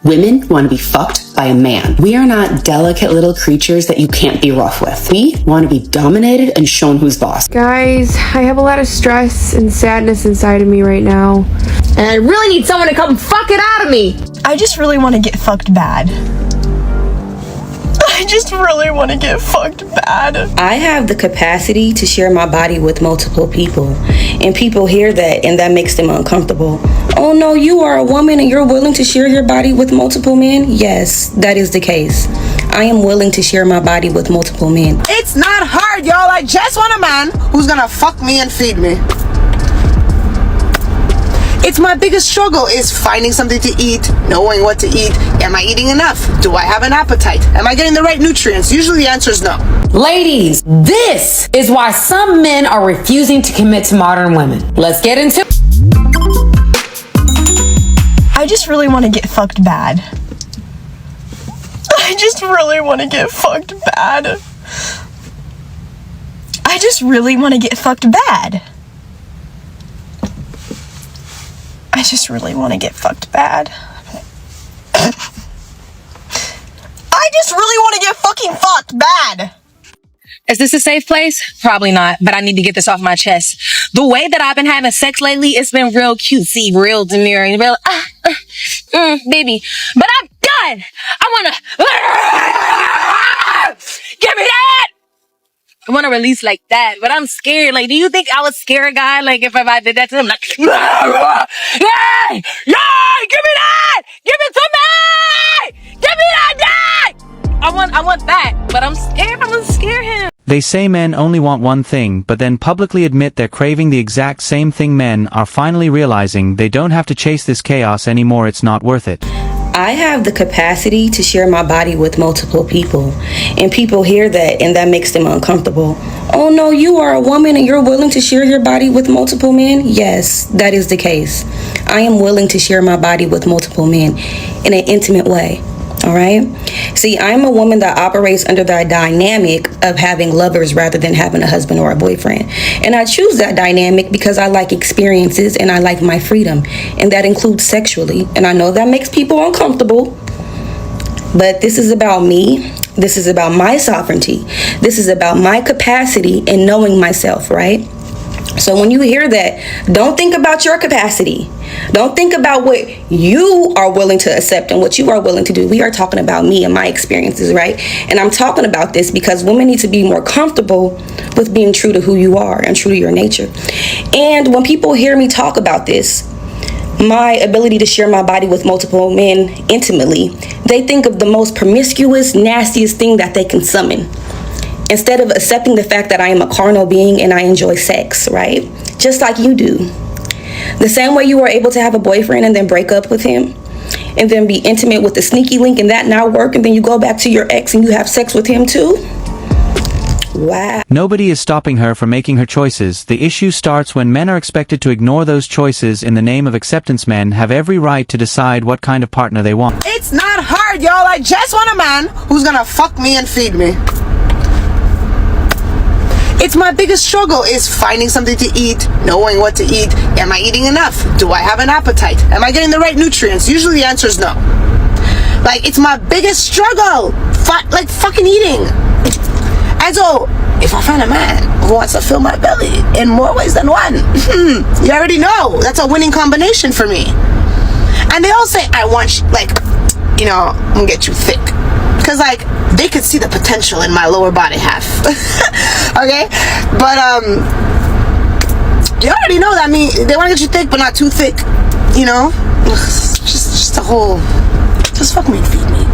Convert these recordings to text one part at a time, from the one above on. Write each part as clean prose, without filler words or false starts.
Women want to be fucked by a man. We are not delicate little creatures that you can't be rough with. We want to be dominated and shown who's boss. Guys, I have a lot of stress and sadness inside of me right now. And I really need someone to come fuck it out of me. I just really want to get fucked bad. I just really want to get fucked bad. I have the capacity to share my body with multiple people, and people hear that and that makes them uncomfortable. Oh no, you are a woman and you're willing to share your body with multiple men? Yes, that is the case. I am willing to share my body with multiple men. It's not hard, y'all. I just want a man who's gonna fuck me and feed me. It's my biggest struggle is finding something to eat, knowing what to eat. Am I eating enough? Do I have an appetite? Am I getting the right nutrients? Usually the answer is no. Ladies, this is why some men are refusing to commit to modern women. Let's get into it. I just really want to get fucked bad. I just really want to get fucked bad. I just really want to get fucked bad. I just really want to get fucked bad. I just really want to get fucking fucked bad. Is this a safe place? Probably not, but I need to get this off my chest. The way that I've been having sex lately, it's been real cutesy, real demure, real, baby. But I'm done. I wanna, give me that. I want to release like that, but I'm scared. Like, do you think I would scare a guy? Like, if I did that to him, like, yay, yay, give me that! Give it to me! Give me that dick! I want that, but I'm scared. I'm gonna scare him. They say men only want one thing, but then publicly admit they're craving the exact same thing. Men are finally realizing they don't have to chase this chaos anymore. It's not worth it. I have the capacity to share my body with multiple people, and people hear that and that makes them uncomfortable. Oh no, you are a woman and you're willing to share your body with multiple men? Yes, that is the case. I am willing to share my body with multiple men in an intimate way. All right. See, I'm a woman that operates under the dynamic of having lovers rather than having a husband or a boyfriend. And I choose that dynamic because I like experiences and I like my freedom. And that includes sexually. And I know that makes people uncomfortable. But this is about me. This is about my sovereignty. This is about my capacity and knowing myself, right? So when you hear that, don't think about your capacity. Don't think about what you are willing to accept and what you are willing to do. We are talking about me and my experiences, right? And I'm talking about this because women need to be more comfortable with being true to who you are and true to your nature. And when people hear me talk about this, my ability to share my body with multiple men intimately, they think of the most promiscuous, nastiest thing that they can summon, instead of accepting the fact that I am a carnal being and I enjoy sex, right? Just like you do. The same way you were able to have a boyfriend and then break up with him and then be intimate with the sneaky link and that not work, and then you go back to your ex and you have sex with him too. Wow. Nobody is stopping her from making her choices. The issue starts when men are expected to ignore those choices in the name of acceptance. Men have every right to decide what kind of partner they want. It's not hard, y'all. I just want a man who's gonna fuck me and feed me. It's my biggest struggle is finding something to eat, knowing what to eat. Am I eating enough? Do I have an appetite? Am I getting the right nutrients? Usually the answer is no. Like, it's my biggest struggle. Like fucking eating. And so, if I find a man who wants to fill my belly in more ways than one, you already know that's a winning combination for me. And they all say, I want, I'm gonna get you thick. Because, they could see the potential in my lower body half. Okay? But, you already know that they want to get you thick, but not too thick. You know? Just a whole, just fuck me and feed me.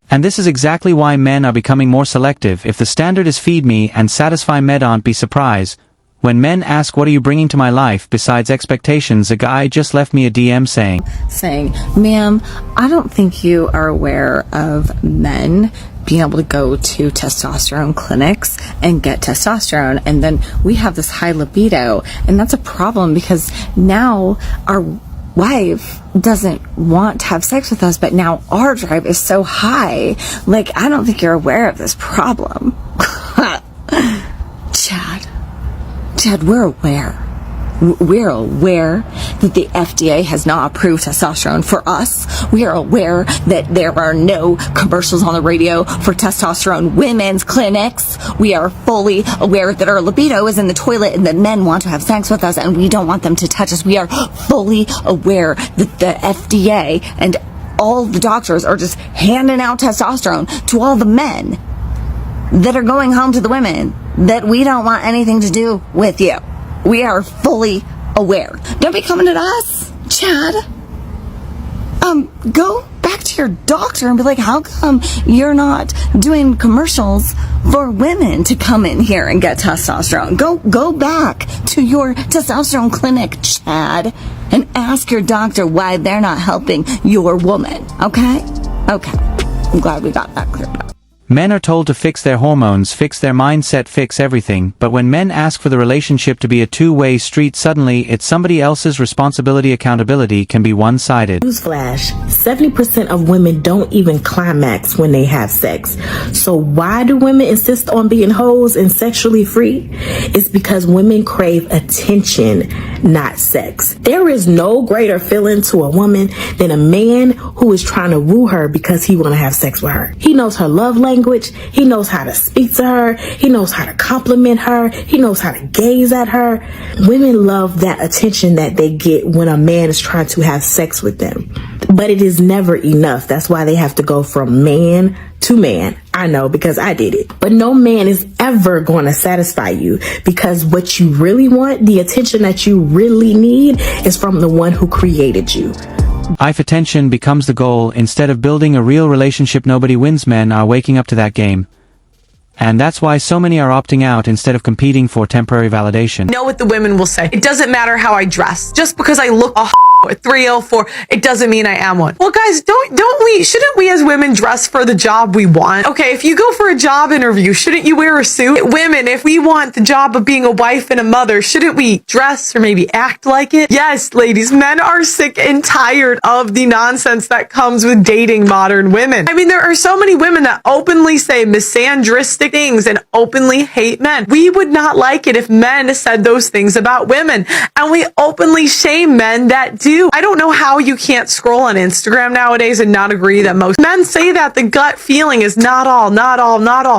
And this is exactly why men are becoming more selective. If the standard is feed me and satisfy me, don't be surprised when men ask, what are you bringing to my life besides expectations? A guy just left me a DM saying, ma'am, I don't think you are aware of men being able to go to testosterone clinics and get testosterone, and then we have this high libido, and that's a problem because now our wife doesn't want to have sex with us, but now our drive is so high. I don't think you're aware of this problem. Chad, we're aware. We're aware that the FDA has not approved testosterone for us. We are aware that there are no commercials on the radio for testosterone women's clinics. We are fully aware that our libido is in the toilet and that men want to have sex with us and we don't want them to touch us. We are fully aware that the FDA and all the doctors are just handing out testosterone to all the men that are going home to the women that we don't want anything to do with you. We are fully aware. Don't be coming at us, Chad. Go back to your doctor and be like, how come you're not doing commercials for women to come in here and get testosterone? Go back to your testosterone clinic, Chad, and ask your doctor why they're not helping your woman, okay? Okay. I'm glad we got that cleared up. Men are told to fix their hormones, fix their mindset, fix everything, but when men ask for the relationship to be a two-way street, suddenly it's somebody else's responsibility. Accountability can be one-sided. Newsflash, 70% of women don't even climax when they have sex. So why do women insist on being hoes and sexually free? It's because women crave attention, not sex. There is no greater feeling to a woman than a man who is trying to woo her because he want to have sex with her. He knows her love language. He knows how to speak to her. He knows how to compliment her. He knows how to gaze at her. Women love that attention that they get when a man is trying to have sex with them. But it is never enough. That's why they have to go from man to man. I know, because I did it. But no man is ever going to satisfy you, because what you really want, the attention that you really need, is from the one who created you. If attention becomes the goal instead of building a real relationship, nobody wins. Men are waking up to that game. And that's why so many are opting out instead of competing for temporary validation. Know what the women will say. It doesn't matter how I dress. Just because I look a 304, it doesn't mean I am one. Well, guys, shouldn't we as women dress for the job we want? Okay, if you go for a job interview, shouldn't you wear a suit? Women, if we want the job of being a wife and a mother, shouldn't we dress or maybe act like it? Yes, ladies, men are sick and tired of the nonsense that comes with dating modern women. I mean, there are so many women that openly say misandristic things and openly hate men. We would not like it if men said those things about women, and we openly shame men that do. I don't know how you can't scroll on Instagram nowadays and not agree that most men say that the gut feeling is not all.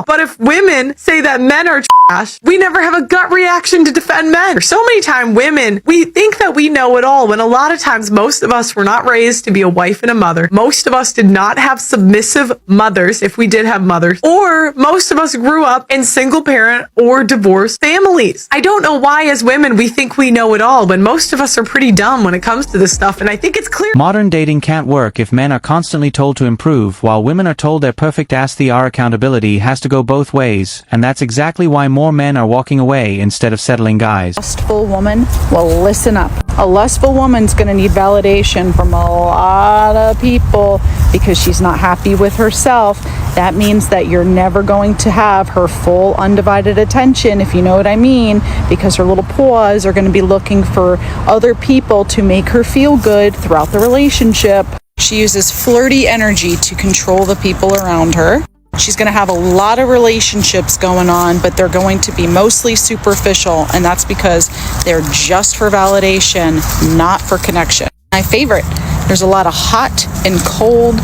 But if women say that men are trash, we never have a gut reaction to defend men. So many times women, we think that we know it all, when a lot of times most of us were not raised to be a wife and a mother. Most of us did not have submissive mothers, if we did have mothers, or most of us grew up in single parent or divorced families. I don't know why as women we think we know it all, when most of us are pretty dumb when it comes to this stuff, and I think it's clear. Modern dating can't work if men are constantly told to improve while women are told they're perfect. Our accountability has to go both ways, and that's exactly why more men are walking away instead of settling. Guys, lustful woman, well, listen up. A lustful woman's going to need validation from a lot of people because she's not happy with herself. That means that you're never going to have her full undivided attention, if you know what I mean, because her little paws are going to be looking for other people to make her feel good throughout the relationship. She uses flirty energy to control the people around her. She's going to have a lot of relationships going on, but they're going to be mostly superficial, and that's because they're just for validation, not for connection. My favorite, there's a lot of hot and cold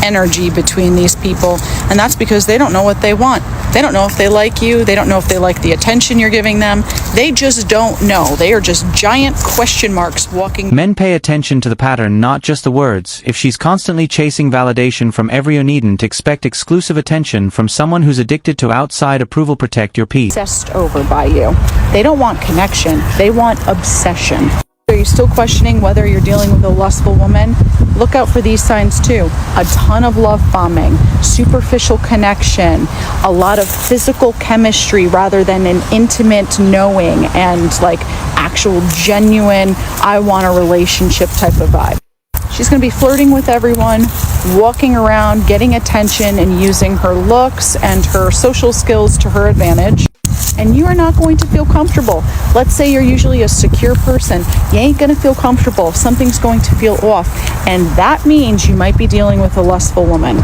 energy between these people, and that's because they don't know what they want. They don't know if they like you. They don't know if they like the attention you're giving them. They just don't know. They are just giant question marks walking. Men pay attention to the pattern, not just the words. If she's constantly chasing validation from every needn't expect exclusive attention from someone who's addicted to outside approval. Protect your peace. Obsessed over by you. They don't want connection. They want obsession. Are you still questioning whether you're dealing with a lustful woman? Look out for these signs too. A ton of love bombing, superficial connection, a lot of physical chemistry rather than an intimate knowing and like actual genuine, I want a relationship type of vibe. She's going to be flirting with everyone, walking around, getting attention, and using her looks and her social skills to her advantage. And you are not going to feel comfortable. Let's say you're usually a secure person. You ain't going to feel comfortable. Something's going to feel off. And that means you might be dealing with a lustful woman.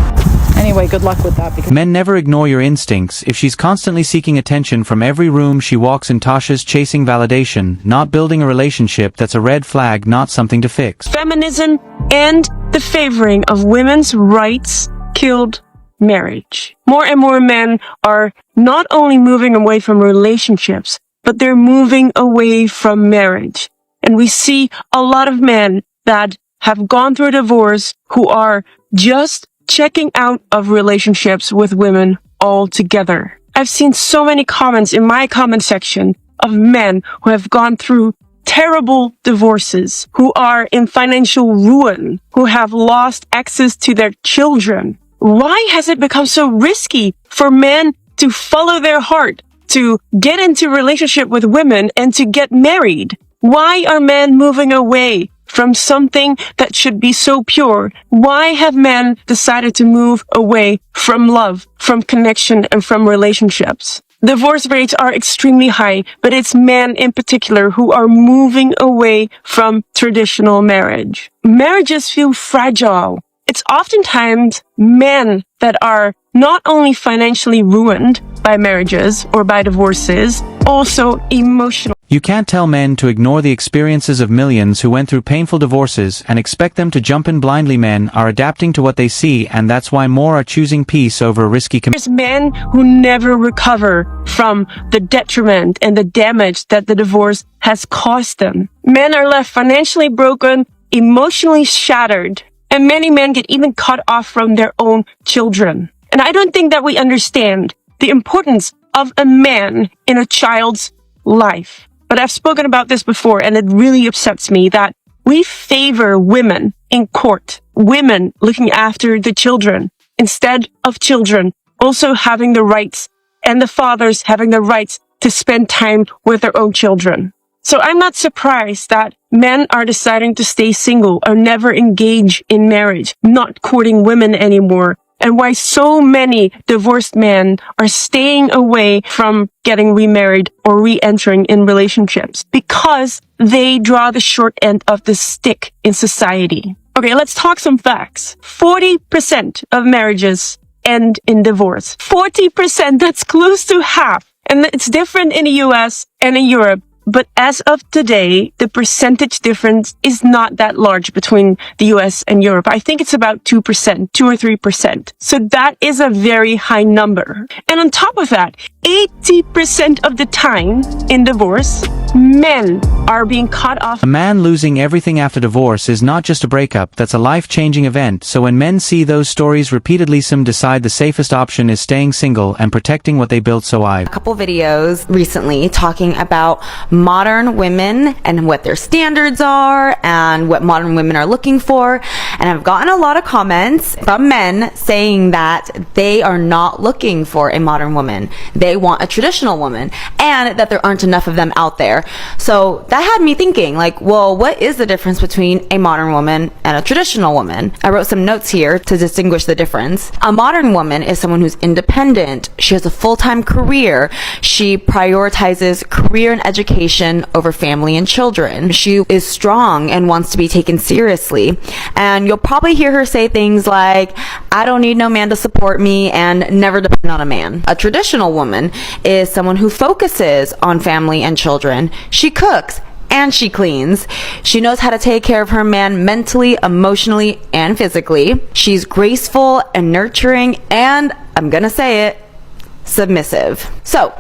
And Anyway, good luck with that. Because Men never ignore your instincts. If she's constantly seeking attention from every room she walks in, Tasha's chasing validation, not building a relationship. That's a red flag, not something to fix. Feminism and the favoring of women's rights killed marriage. More and more men are not only moving away from relationships, but they're moving away from marriage. And we see a lot of men that have gone through a divorce who are just checking out of relationships with women altogether. I've seen so many comments in my comment section of men who have gone through terrible divorces, who are in financial ruin, who have lost access to their children. Why has it become so risky for men to follow their heart, to get into a relationship with women and to get married? Why are men moving away from something that should be so pure? Why have men decided to move away from love, from connection, and from relationships? Divorce rates are extremely high, but it's men in particular who are moving away from traditional marriage. Marriages feel fragile. It's oftentimes men that are not only financially ruined by marriages or by divorces, also emotional. You can't tell men to ignore the experiences of millions who went through painful divorces and expect them to jump in blindly. Men are adapting to what they see, and that's why more are choosing peace over a risky commitment. There's men who never recover from the detriment and the damage that the divorce has caused them. Men are left financially broken, emotionally shattered, and many men get even cut off from their own children. And I don't think that we understand the importance of a man in a child's life. But I've spoken about this before, and it really upsets me that we favor women in court, women looking after the children, instead of children also having the rights and the fathers having the rights to spend time with their own children. So I'm not surprised that men are deciding to stay single or never engage in marriage, not courting women anymore, and why so many divorced men are staying away from getting remarried or re-entering in relationships, because they draw the short end of the stick in society. Okay, let's talk some facts. 40% of marriages end in divorce. 40%, that's close to half. And it's different in the US and in Europe. But as of today, the percentage difference is not that large between the US and Europe. I think it's about 2%, 2 or 3%. So that is a very high number. And on top of that, 80% of the time in divorce, men are being cut off. A man losing everything after divorce is not just a breakup, that's a life-changing event. So when men see those stories repeatedly, some decide the safest option is staying single and protecting what they built. So A couple videos recently talking about modern women and what their standards are and what modern women are looking for. And I've gotten a lot of comments from men saying that they are not looking for a modern woman. They want a traditional woman, and that there aren't enough of them out there. So that had me thinking, like, well, what is the difference between a modern woman and a traditional woman? I wrote some notes here to distinguish the difference. A modern woman is someone who's independent. She has a full-time career. She prioritizes career and education over family and children. She is strong and wants to be taken seriously. And you'll probably hear her say things like, I don't need no man to support me, and never depend on a man. A traditional woman is someone who focuses on family and children. She cooks and she cleans. She knows how to take care of her man mentally, emotionally, and physically. She's graceful and nurturing, and I'm gonna say it, submissive. So,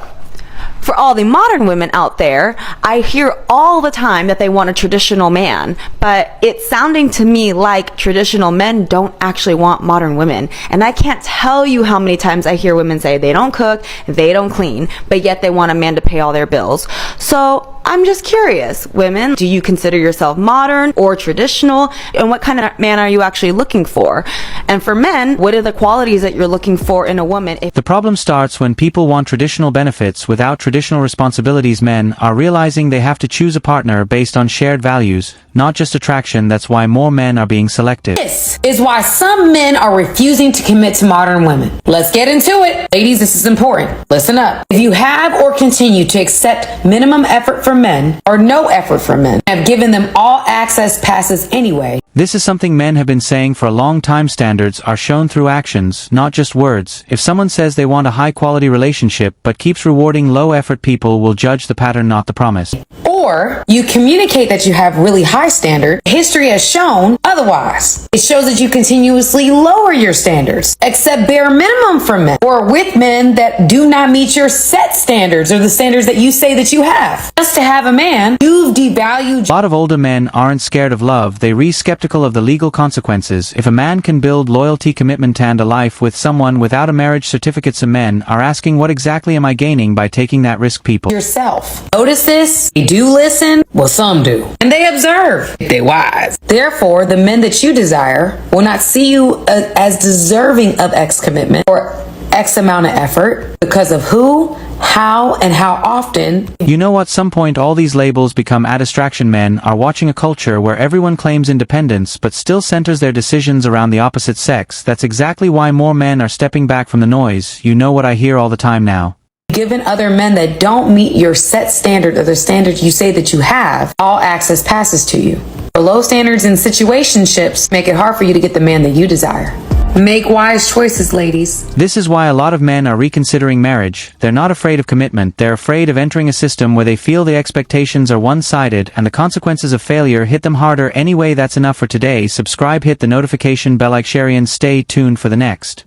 for all the modern women out there, I hear all the time that they want a traditional man, but it's sounding to me like traditional men don't actually want modern women. And I can't tell you how many times I hear women say they don't cook, they don't clean, but yet they want a man to pay all their bills. So I'm just curious, women, do you consider yourself modern or traditional? And what kind of man are you actually looking for? And for men, what are the qualities that you're looking for in a woman? the problem starts when people want traditional benefits without traditional responsibilities. Men are realizing they have to choose a partner based on shared values, not just attraction. That's why more men are being selective. This is why some men are refusing to commit to modern women. Let's get into it. Ladies, this is important. Listen up. If you have or continue to accept minimum effort from men or no effort from men, have given them all access passes anyway, This is something men have been saying for a long time. Standards are shown through actions, not just words. If someone says they want a high-quality relationship but keeps rewarding low-effort people, will judge the pattern, not the promise. Or you communicate that you have really high standard. History has shown otherwise. It shows that you continuously lower your standards, accept bare minimum from men, or with men that do not meet your set standards or the standards that you say that you have. Just to have a man, you've devalued. A lot of older men aren't scared of love. They are skeptical of the legal consequences. If a man can build loyalty, commitment, and a life with someone without a marriage certificate, some men are asking, what exactly am I gaining by taking that risk? People Yourself. Notice this? They do listen? Well, some do. And they observe. They wise. Therefore, the men that you desire will not see you as deserving of X commitment or X amount of effort because of who, how, and how often. You know, at some point all these labels become a distraction. Men are watching a culture where everyone claims independence but still centers their decisions around the opposite sex. That's exactly why more men are stepping back from the noise. You know what I hear all the time now. Given other men that don't meet your set standard or the standards you say that you have, all access passes to you. The low standards in situationships make it hard for you to get the man that you desire. Make wise choices, ladies. This is why a lot of men are reconsidering marriage. They're not afraid of commitment. They're afraid of entering a system where they feel the expectations are one-sided and the consequences of failure hit them harder. Anyway, that's enough for today. Subscribe, hit the notification bell, like, share, and stay tuned for the next.